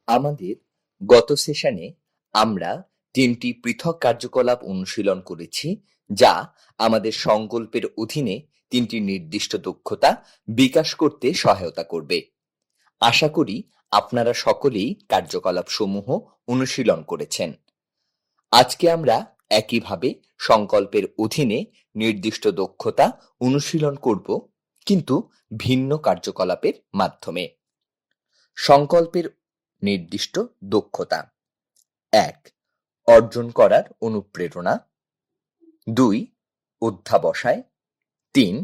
আমাদের গত সেশনে আমরা ৩টি পৃথক কার্যকলাপ অনুশীলন করেছি, যা আমাদের সংকল্পের অধীনে ৩টি নির্দিষ্ট দক্ষতা বিকাশ করতে সহায়তা করবে। আশা করি আপনারা সকলেই কার্যকলাপসমূহ অনুশীলন করেছেন। আজকে আমরা একইভাবে সংকল্পের অধীনে নির্দিষ্ট দক্ষতা অনুশীলন করব, কিন্তু ভিন্ন কার্যকলাপের মাধ্যমে। সংকল্পের নির্দিষ্ট দক্ষতা: ১. অর্জন করার অনুপ্রেরণা। ২. অধ্যাবসায়। ৩.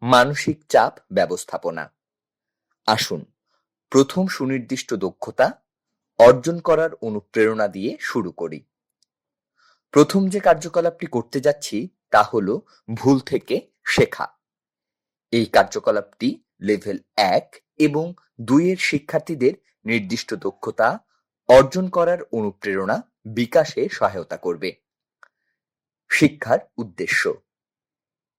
মানসিক চাপ ব্যবস্থাপনা। আসুন প্রথম সুনির্দিষ্ট দক্ষতা অর্জন করার অনুপ্রেরণা দিয়ে শুরু করি। প্রথম যে কার্যকলাপটি করতে যাচ্ছি তা হলো ভুল থেকে শেখা। এই কার্যকলাপটি লেভেল ১ এবং ২ এর শিক্ষার্থীদের নির্দিষ্ট দক্ষতা অর্জন করার অনুপ্রেরণা বিকাশে সহায়তা করবে। শিক্ষার উদ্দেশ্য: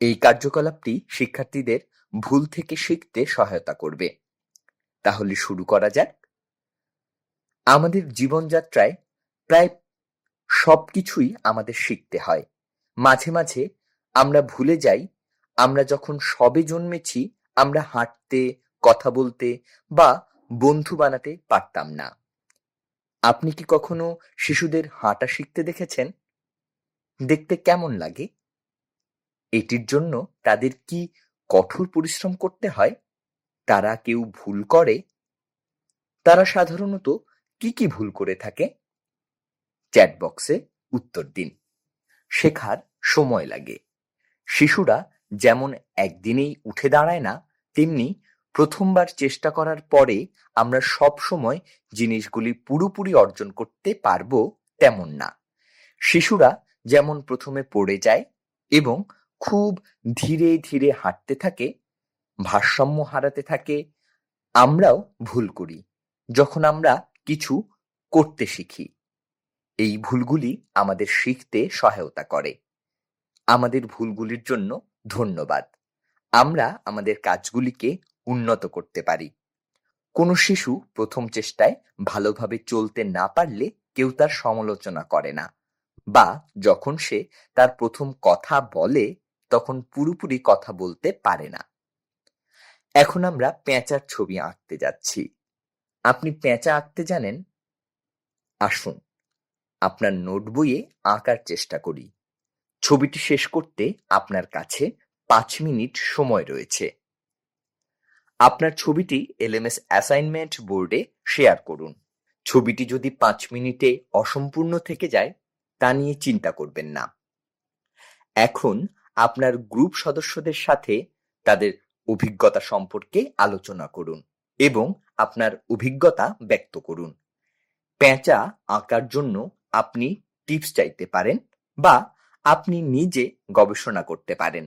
এই কার্যকলাপটি শিক্ষার্থীদের ভুল থেকে শিখতে সহায়তা করবে। তাহলে শুরু করা যাক। আমাদের জীবনযাত্রায় প্রায় সবকিছুই আমাদের শিখতে হয়। মাঝে মাঝে আমরা ভুলে যাই আমরা যখন সবে জন্মেছি আমরা হাঁটতে, কথা বলতে বা বন্ধু বানাতে পারতাম না। আপনি কি কখনো শিশুদের হাঁটা শিখতে দেখেছেন? দেখতে কেমন লাগে? এটির জন্য তাদের কি কঠোর পরিশ্রম করতে হয়? তারা কেউ ভুল করে? তারা সাধারণত কি কি ভুল করে থাকে? চ্যাট বক্সে উত্তর দিন। শেখার সময় লাগে। শিশুরা যেমন একদিনেই উঠে দাঁড়ায় না, তেমনি প্রথমবার চেষ্টা করার পরে আমরা সব সময় জিনিসগুলি পুরোপুরি অর্জন করতে পারবো তেমন না। শিশুরা যেমন প্রথমে পড়ে যায় এবং খুব ধীরে ধীরে হাঁটতে থাকে, ভারসাম্য হারাতে থাকে, আমরাও ভুল করি যখন আমরা কিছু করতে শিখি। এই ভুলগুলি আমাদের শিখতে সহায়তা করে। আমাদের ভুলগুলির জন্য ধন্যবাদ। আমরা আমাদের কাজগুলিকে উন্নত করতে পারি। কোনো শিশু প্রথম চেষ্টায় ভালোভাবে চলতে না পারলে কেউ তার সমালোচনা করে না, বা যখন সে তার প্রথম কথা বলে তখন পুরোপুরি কথা বলতে পারে না। এখন আমরা পেঁচার ছবি আঁকতে যাচ্ছি। আপনি পেঁচা আঁকতে জানেন? আসুন আপনার নোট বইয়ে আঁকার চেষ্টা করি। ছবিটি শেষ করতে আপনার কাছে ৫ মিনিট সময় রয়েছে। আপনার ছবিটি এলএমএস অ্যাসাইনমেন্ট বোর্ডে শেয়ার করুন। ছবিটি যদি ৫ মিনিটে অসম্পূর্ণ থেকে যায় তা নিয়ে চিন্তা করবেন না। এখন আপনার গ্রুপ সদস্যদের সাথে তাদের অভিজ্ঞতা সম্পর্কে আলোচনা করুন এবং আপনার অভিজ্ঞতা ব্যক্ত করুন। পেঁচা আঁকার জন্য আপনি টিপস চাইতে পারেন বা আপনি নিজে গবেষণা করতে পারেন।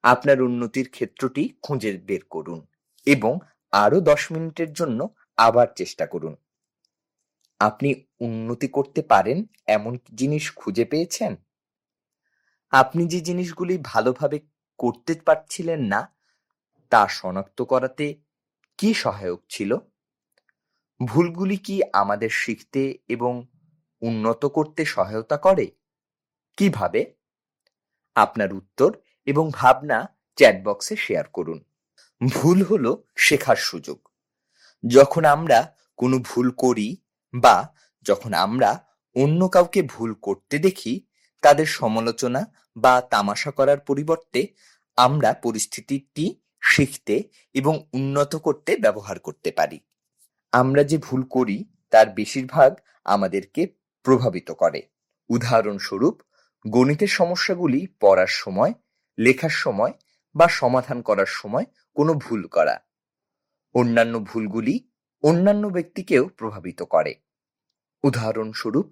আপনার উন্নতির ক্ষেত্রটি খুঁজে বের করুন এবং আরো ১০ মিনিটের জন্য আবার চেষ্টা করুন। আপনি উন্নতি করতে পারেন এমন জিনিস খুঁজে পেয়েছেন? আপনি যে জিনিসগুলি ভালোভাবে করতে পারছিলেন না তা শনাক্ত করাতে কি সহায়ক ছিল? ভুলগুলি কি আমাদের শিখতে এবং উন্নত করতে সহায়তা করে? কিভাবে? আপনার উত্তর এবং ভাবনা চ্যাট বক্সে শেয়ার করুন। ভুল হলো শেখার সুযোগ। যখন আমরা কোনো ভুল করি বা যখন আমরা অন্য কাউকে ভুল করতে দেখি, তাদের সমালোচনা বা তামাশা করার পরিবর্তে আমরা পরিস্থিতিটি শিখতে এবং উন্নত করতে ব্যবহার করতে পারি। আমরা যে ভুল করি তার বেশিরভাগ আমাদেরকে প্রভাবিত করে। উদাহরণস্বরূপ, গণিতের সমস্যাগুলি পড়ার সময়, লেখার সময় বা সমাধান করার সময় কোনো ভুল করা। অন্যান্য ভুলগুলি অন্যান্য ব্যক্তিকেও প্রভাবিত করে। উদাহরণস্বরূপ,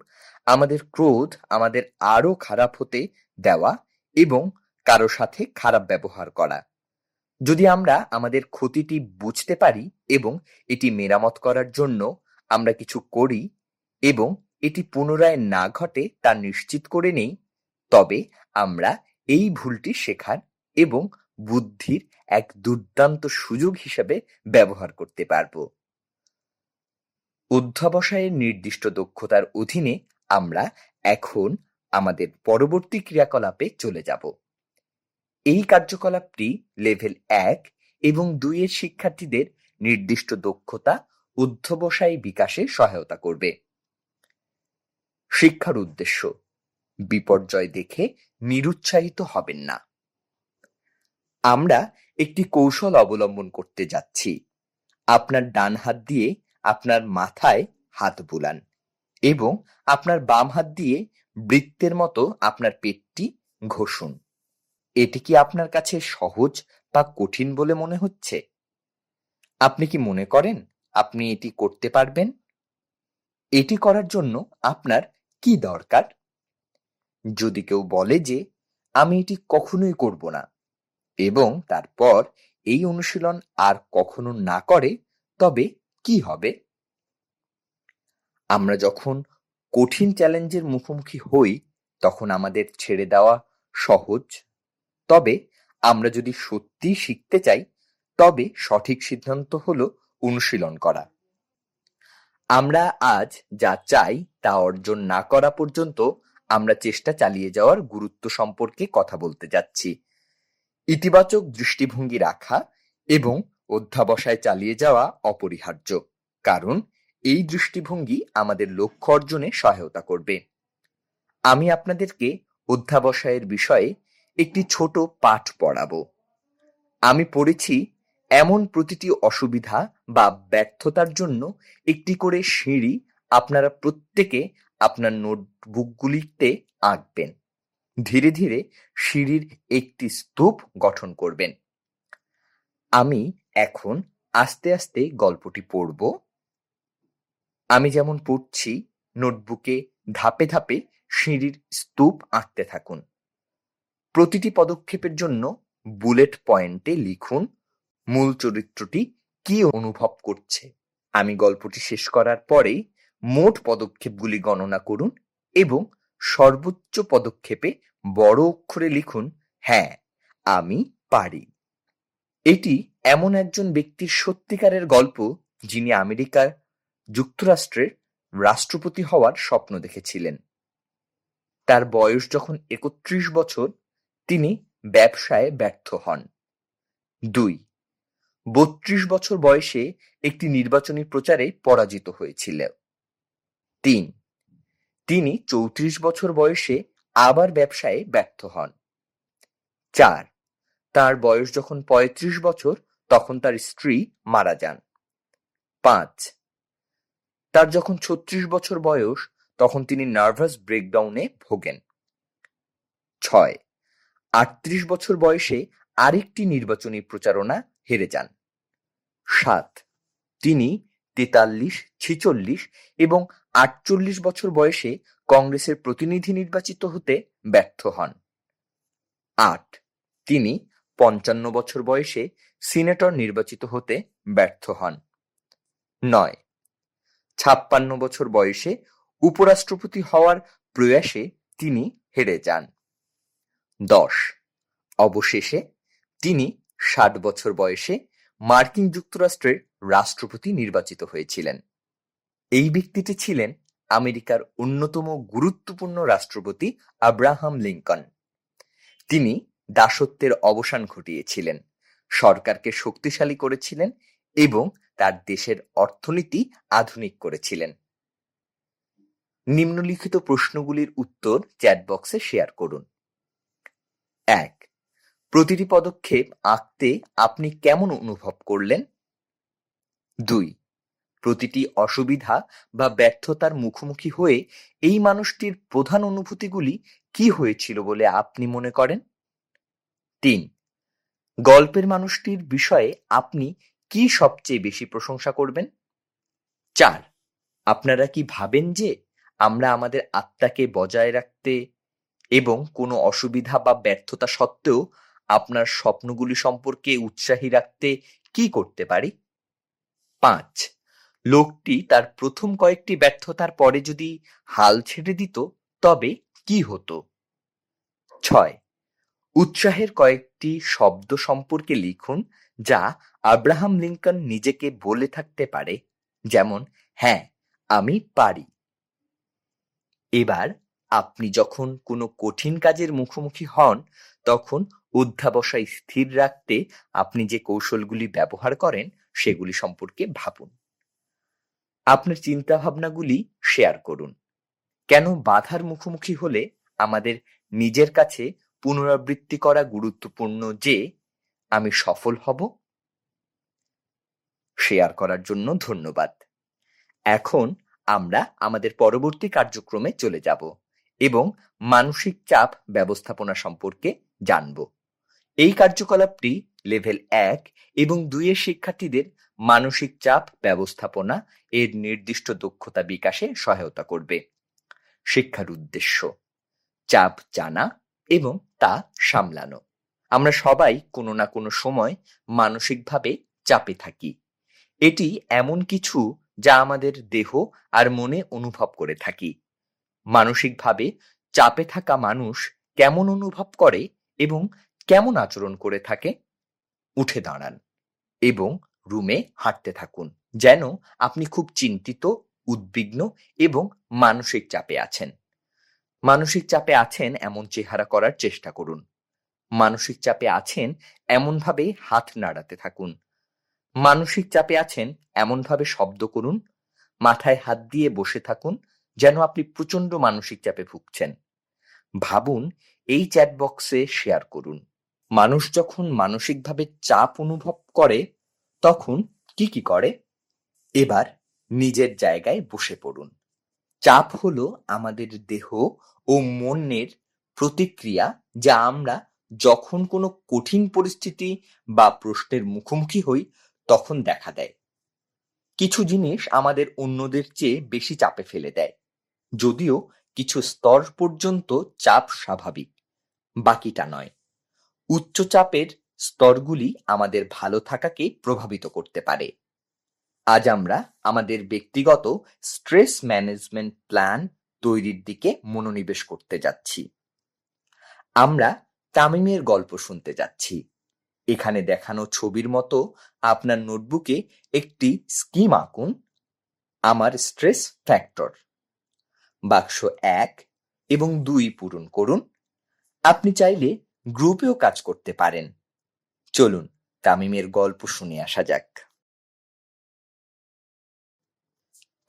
আমাদের ক্রোধ আমাদের আরো খারাপ হতে দেওয়া এবং কারো সাথে খারাপ ব্যবহার করা। যদি আমরা আমাদের ক্ষতিটি বুঝতে পারি এবং এটি মেরামত করার জন্য আমরা কিছু করি এবং এটি পুনরায় না ঘটে তা নিশ্চিত করে নেই, তবে আমরা এই ভুলটি শেখার এবং বুদ্ধির এক দুর্দান্ত সুযোগ হিসেবে ব্যবহার করতে পারব। অধ্যবসায়ের নির্দিষ্ট দক্ষতার অধীনে আমরা এখন আমাদের পরবর্তী ক্রিয়াকলাপে চলে যাব। এই কার্যকলাপটি লেভেল 1 এবং 2 এর শিক্ষার্থীদের নির্দিষ্ট দক্ষতা অধ্যবসায় বিকাশে সহায়তা করবে। শিক্ষার উদ্দেশ্য: বিপর্যয় দেখে নিরুৎসাহিত হবেন না। আমরা একটি কৌশল অবলম্বন করতে যাচ্ছি। আপনার ডান হাত দিয়ে আপনার মাথায় হাত বুলান এবং আপনার বাম হাত দিয়ে বৃত্তের মতো আপনার পেটটি ঘষুন। এটি কি আপনার কাছে সহজ বা কঠিন বলে মনে হচ্ছে? আপনি কি মনে করেন আপনি এটি করতে পারবেন? এটি করার জন্য আপনার কি দরকার? যদি কেউ বলে যে আমি এটি কখনোই করব না এবং তারপর এই অনুশীলন আর কখনো না করে, তবে কি হবে? আমরা যখন কঠিন চ্যালেঞ্জের মুখোমুখি হই তখন আমাদের ছেড়ে দেওয়া সহজ। তবে আমরা যদি সত্যি শিখতে চাই তবে সঠিক সিদ্ধান্ত হলো অনুশীলন করা। আমরা আজ যা চাই তা অর্জন না করা পর্যন্ত আমরা চেষ্টা চালিয়ে যাওয়ার গুরুত্ব সম্পর্কে কথা বলতে যাচ্ছি। ইতিবাচক দৃষ্টিভঙ্গি রাখা এবং অধ্যবসায় চালিয়ে যাওয়া অপরিহার্য, কারণ এই দৃষ্টিভঙ্গি আমাদের লক্ষ্য অর্জনে সহায়তা করবে। আমি আপনাদেরকে অধ্যবসায়ের বিষয়ে একটি ছোট পাঠ পড়াবো। আমি পড়েছি, এমন প্রতিটি অসুবিধা বা ব্যর্থতার জন্য একটি করে সিঁড়ি আপনারা প্রত্যেকে আপনার নোটবুকগুলিতে আঁকবেন। ধীরে ধীরে সিঁড়ির একটি স্তূপ গঠন করবেন। আমি এখন আস্তে আস্তে গল্পটি পড়ব। আমি যেমন পড়ছি, নোটবুকে ধাপে ধাপে সিঁড়ির স্তূপ আঁকতে থাকুন। প্রতিটি পদক্ষেপের জন্য বুলেট পয়েন্টে লিখুন মূল চরিত্রটি কি অনুভব করছে। আমি গল্পটি শেষ করার পরেই মোট পদক্ষেপগুলি গণনা করুন এবং সর্বোচ্চ পদক্ষেপে বড় অক্ষরে লিখুন, হ্যাঁ, আমি পারি। এটি এমন একজন ব্যক্তির সত্যিকারের গল্প যিনি আমেরিকার যুক্তরাষ্ট্রের রাষ্ট্রপতি হওয়ার স্বপ্ন দেখেছিলেন। তার বয়স যখন 31 বছর, তিনি ব্যবসায় ব্যর্থ হন। 2. 32 বছর বয়সে একটি নির্বাচনী প্রচারে পরাজিত হয়েছিল। 3. তিনি 34 বছর বয়সে আবার ব্যবসায়ে ব্যর্থ হন। 4. তার বয়স যখন 35 বছর, তখন তার স্ত্রী মারা যান। 5. তার যখন 36 বছর বয়স, তখন তিনি নার্ভাস ব্রেকডাউনে ভোগেন। 6. 38 বছর বয়সে আরেকটি নির্বাচনী প্রচারণা হেরে যান। 7. তিনি 43, 46 এবং 48 বছর বয়সে কংগ্রেসের প্রতিনিধি নির্বাচিত হতে ব্যর্থ হন। 8. তিনি 55 বছর বয়সে সিনেটর নির্বাচিত হতে ব্যর্থ হন। 9. 56 বছর বয়সে উপরাষ্ট্রপতি হওয়ার প্রয়াসে তিনি হেরে যান। 10. অবশেষে তিনি 60 বছর বয়সে মার্কিন যুক্তরাষ্ট্রের রাষ্ট্রপতি নির্বাচিত হয়েছিলেন। এই ব্যক্তিটি ছিলেন আমেরিকার অন্যতম গুরুত্বপূর্ণ রাষ্ট্রপতি আব্রাহাম লিঙ্কন। তিনি দাসত্বের অবসান ঘটিয়েছিলেন, সরকারকে শক্তিশালী করেছিলেন এবং তার দেশের অর্থনীতি আধুনিক করেছিলেন। নিম্নলিখিত প্রশ্নগুলির উত্তর চ্যাট বক্সে শেয়ার করুন। 1. প্রতিটি পদক্ষেপ আঁকতে আপনি কেমন অনুভব করলেন? 2. প্রতিটি অসুবিধা বা ব্যর্থতার মুখোমুখি হয়ে এই মানুষটির প্রধান অনুভূতিগুলি কি হয়েছিল বলে আপনি মনে করেন? 3. গল্পের মানুষটির বিষয়ে আপনি কি সবচেয়ে বেশি প্রশংসা করবেন? 4. আপনারা কি ভাবেন যে আমরা আমাদের আত্মাকে বজায় রাখতে এবং কোনো অসুবিধা বা ব্যর্থতা সত্ত্বেও আপনার স্বপ্নগুলি সম্পর্কে উৎসাহী রাখতে কি করতে পারি? 5. লোকটি তার প্রথম কয়েকটি ব্যর্থতার পরে যদি হাল ছেড়ে দিত তবে কি হতো? 6. উৎসাহের কয়েকটি শব্দ সম্পর্কে লিখুন যা আব্রাহাম লিঙ্কন নিজেকে বলে থাকতে পারে, যেমন, হ্যাঁ, আমি পারি। এবার আপনি যখন কোনো কঠিন কাজের মুখোমুখি হন, তখন অধ্যাবসায় স্থির রাখতে আপনি যে কৌশলগুলি ব্যবহার করেন সেগুলি সম্পর্কে ভাবুন। আপনার চিন্তাভাবনাগুলি শেয়ার করুন। কেন বাধার মুখোমুখি হলে আমাদের নিজের কাছে পুনরাবৃত্তি করা গুরুত্বপূর্ণ যে আমি সফল হব? শেয়ার করার জন্য ধন্যবাদ। এখন আমরা আমাদের পরবর্তী কার্যক্রমে চলে যাব এবং মানসিক চাপ ব্যবস্থাপনা সম্পর্কে জানব। এই কার্যকলাপটি লেভেল 1 এবং 2 এর শিক্ষার্থীদের মানসিক চাপ ব্যবস্থাপনা এর নির্দিষ্ট দক্ষতা বিকাশে সহায়তা করবে। শিক্ষার উদ্দেশ্য: চাপ জানা এবং তা সামলানো। আমরা সবাই কোনো না কোনো সময় মানসিকভাবে চাপে থাকি। এটি এমন কিছু যা আমাদের দেহ আর মনে অনুভব করে থাকি। মানসিকভাবে চাপে থাকা মানুষ কেমন অনুভব করে এবং কেমন আচরণ করে থাকে? উঠে দাঁড়ান এবং রুমে হাঁটতে থাকুন, যেন আপনি খুব চিন্তিত, উদ্বিগ্ন এবং মানসিক চাপে আছেন। মানসিক চাপে আছেন এমন চেহারা করার চেষ্টা করুন। মানসিক চাপে আছেন এমনভাবে হাত নাড়াতে থাকুন। মানসিক চাপে আছেন এমনভাবে শব্দ করুন। মাথায় হাত দিয়ে বসে থাকুন, যেন আপনি প্রচন্ড মানসিক চাপে ভুগছেন। ভাবুন, এই চ্যাট বক্সে শেয়ার করুন। মানুষ যখন মানসিকভাবে চাপ অনুভব করে তখন কি কি করে? এবার নিজের জায়গায় বসে পড়ুন। চাপ হলো আমাদের দেহ ও মনের প্রতিক্রিয়া, যা আমরা যখন কোনো কঠিন পরিস্থিতি বা প্রশ্নের মুখোমুখি হই তখন দেখা দেয়। কিছু জিনিস আমাদের অন্যদের চেয়ে বেশি চাপে ফেলে দেয়, যদিও কিছু স্তর পর্যন্ত চাপ স্বাভাবিক, বাকিটা নয়। উচ্চ চাপের স্তরগুলি আমাদের ভালো থাকাকে প্রভাবিত করতে পারে। আজ আমরা আমাদের ব্যক্তিগত স্ট্রেস ম্যানেজমেন্ট প্ল্যান তৈরির দিকে মনোনিবেশ করতে যাচ্ছি। আমরা তামিমের গল্প শুনতে যাচ্ছি। এখানে দেখানো ছবির মতো আপনার নোটবুকে একটি স্কিম আঁকুন। আমার স্ট্রেস ফ্যাক্টর। বাক্স 1 এবং 2 পূরণ করুন। আপনি চাইলে গ্রুপেও কাজ করতে পারেন। চলুন তামিমের গল্প শুনে আসা যাক।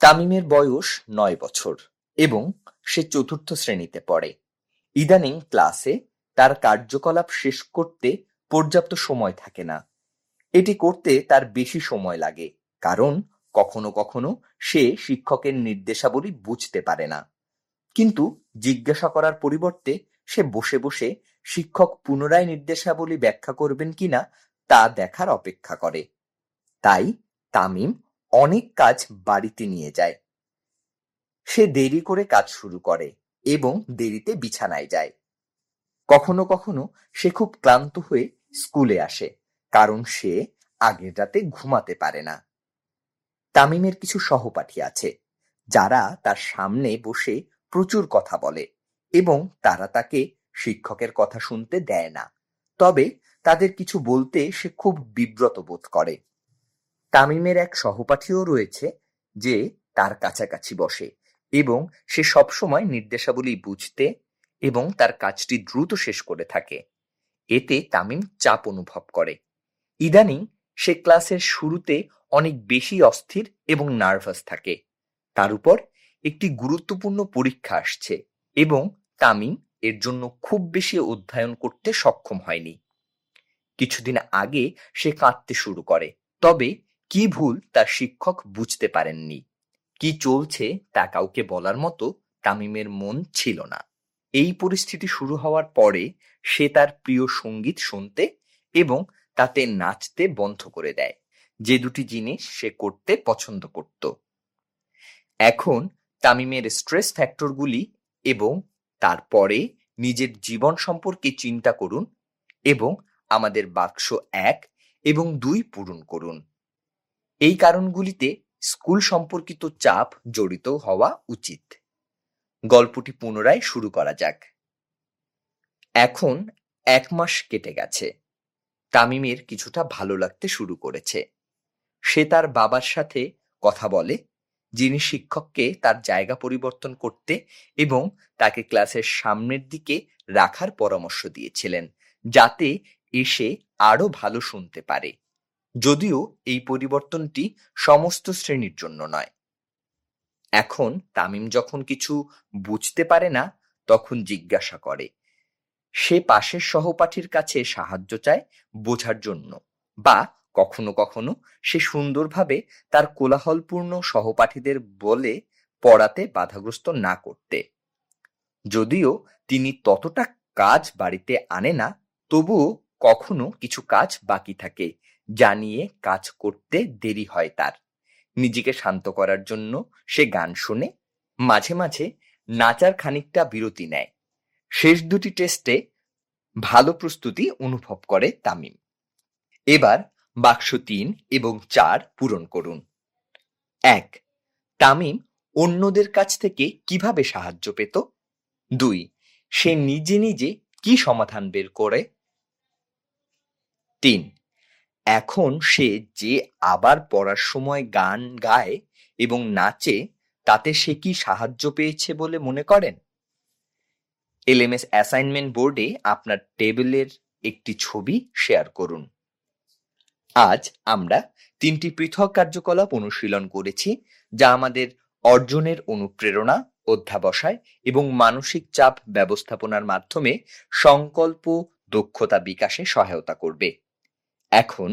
তামিমের বয়স 9 বছর এবং সে 4র্থ শ্রেণীতে পড়ে। ইদানিং ক্লাসে তার কার্যকলাপ শেষ করতে পর্যাপ্ত সময় থাকে না। এটি করতে তার বেশি সময় লাগে, কারণ কখনো কখনো সে শিক্ষকের নির্দেশাবলী বুঝতে পারে না। কিন্তু জিজ্ঞাসা করার পরিবর্তে সে বসে বসে শিক্ষক পুনরায় নির্দেশাবলী ব্যাখ্যা করবেন কিনা তা দেখার অপেক্ষা করে। তাই তামিম অনেক কাজ বাড়িতে নিয়ে যায়। সে দেরি করে কাজ শুরু করে এবং দেরিতে বিছানায় যায়। কখনো কখনো সে খুব ক্লান্ত হয়ে স্কুলে আসে, কারণ সে আগের রাতে ঘুমাতে পারে না। তামিমের কিছু সহপাঠী আছে যারা তার সামনে বসে প্রচুর কথা বলে এবং তারা তাকে শিক্ষকের কথা শুনতে দেয় না। তবে তাদের কিছু বলতে সে খুব বিব্রত বোধ করে। তামিমের এক সহপাঠীও রয়েছে যে তার কাছাকাছি বসে এবং সে সবসময় নির্দেশাবলী বুঝতে এবং তার কাজটি দ্রুত শেষ করে থাকে। এতে তামিম চাপ অনুভব করে। ইদানিং সে ক্লাসের শুরুতে অনেক বেশি অস্থির এবং নার্ভাস থাকে। তার উপর একটি গুরুত্বপূর্ণ পরীক্ষা আসছে এবং তামিম এর জন্য খুব বেশি অধ্যয়ন করতে সক্ষম হয়নি। কিছুদিন আগে সে কাঁদতে শুরু করে, তবে কি ভুল তার শিক্ষক বুঝতে পারেননি। কি চলছে তা কাউকে বলার মতো তামিমের মন ছিল না। এই পরিস্থিতি শুরু হওয়ার পরে সে তার প্রিয় সঙ্গীত শুনতে এবং তাতে নাচতে বন্ধ করে দেয়, যে দুটি জিনিস সে করতে পছন্দ করত। এখন তামিমের স্ট্রেস ফ্যাক্টরগুলি এবং তারপরে নিজের জীবন সম্পর্কে চিন্তা করুন এবং আমাদের বাক্স 1 এবং 2 পূরণ করুন। এই কারণগুলিতে স্কুল সম্পর্কিত চাপ জড়িত হওয়া উচিত। গল্পটি পুনরায় শুরু করা যাক। এখন 1 মাস কেটে গেছে। তামিমের কিছুটা ভালো লাগতে শুরু করেছে। সে তার বাবার সাথে কথা বলে, যিনি শিক্ষককে তার জায়গা পরিবর্তন করতে এবং তাকে ক্লাসের সামনের দিকে রাখার পরামর্শ দিয়েছিলেন, যাতে এসে আরো ভালো শুনতে পারে। যদিও এই পরিবর্তনটি সমস্ত শ্রেণীর জন্য নয়। এখন তামিম যখন কিছু বুঝতে পারে না, তখন জিজ্ঞাসা করে। সে পাশের সহপাঠীর কাছে সাহায্য চায় বোঝার জন্য, বা কখনো কখনো সে সুন্দরভাবে তার কোলাহলপূর্ণ সহপাঠীদের বলে পড়াতে বাধাগ্রস্ত না করতে। যদিও তিনি ততটা কাজ বাড়িতে আনে না, তবুও কখনো কিছু কাজ বাকি থাকে, যা নিয়ে কাজ করতে দেরি হয় তার। নিজেকে শান্ত করার জন্য সে গান শোনে, মাঝে মাঝে নাচার খানিকটা বিরতি নেয়। শেষ দুটি টেস্টে ভালো প্রস্তুতি অনুভব করে তামিম। এবার বাক্স ৩ এবং ৪ পূরণ করুন। ১. তামিম অন্যদের কাছ থেকে কিভাবে সাহায্য পেত? ২. সে নিজে নিজে কি সমাধান বের করে? ৩. এখন সে যে আবার পড়ার সময় গান গায় এবং নাচে, তাতে সে কি সাহায্য পেয়েছে বলে মনে করেন? এলএমএস অ্যাসাইনমেন্ট বোর্ডে আপনার টেবিলের একটি ছবি শেয়ার করুন। আজ আমরা ৩টি পৃথক কার্যকলাপ অনুশীলন করেছি, যা আমাদের অর্জনের অনুপ্রেরণা, অধ্যাবসায় এবং মানসিক চাপ ব্যবস্থাপনার মাধ্যমে সংকল্প দক্ষতা বিকাশে সহায়তা করবে। এখন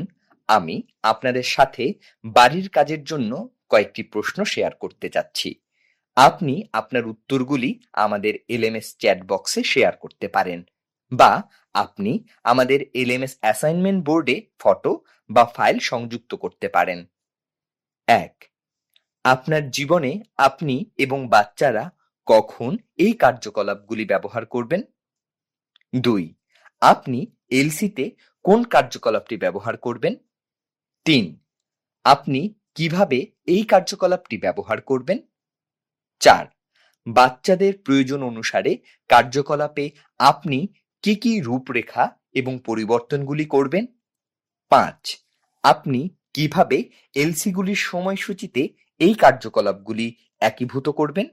আমি আপনাদের সাথে বাড়ির কাজের জন্য কয়েকটি প্রশ্ন শেয়ার করতে যাচ্ছি। আপনি আপনার উত্তরগুলি আমাদের এলএমএস চ্যাট বক্সে শেয়ার করতে পারেন, বা আপনি আমাদের এলএমএস অ্যাসাইনমেন্ট বোর্ডে ফটো বা ফাইল সংযুক্ত করতে পারেন। ১. আপনার জীবনে আপনি এবং বাচ্চারা কখন এই কার্যকলাপগুলি ব্যবহার করবেন? ২. আপনি এলসিতে কোন কার্যকলাপটি ব্যবহার করবেন? ৩. আপনি কিভাবে এই কার্যকলাপটি ব্যবহার করবেন? ৪. বাচ্চাদের প্রয়োজন অনুসারে কার্যকলাপে আপনি কি কি রূপরেখা এবং পরিবর্তনগুলি করবেন? ৫. আপনি কিভাবে এলসিগুলির সময়সূচিতে এই কার্যকলাপগুলি একীভূত করবেন?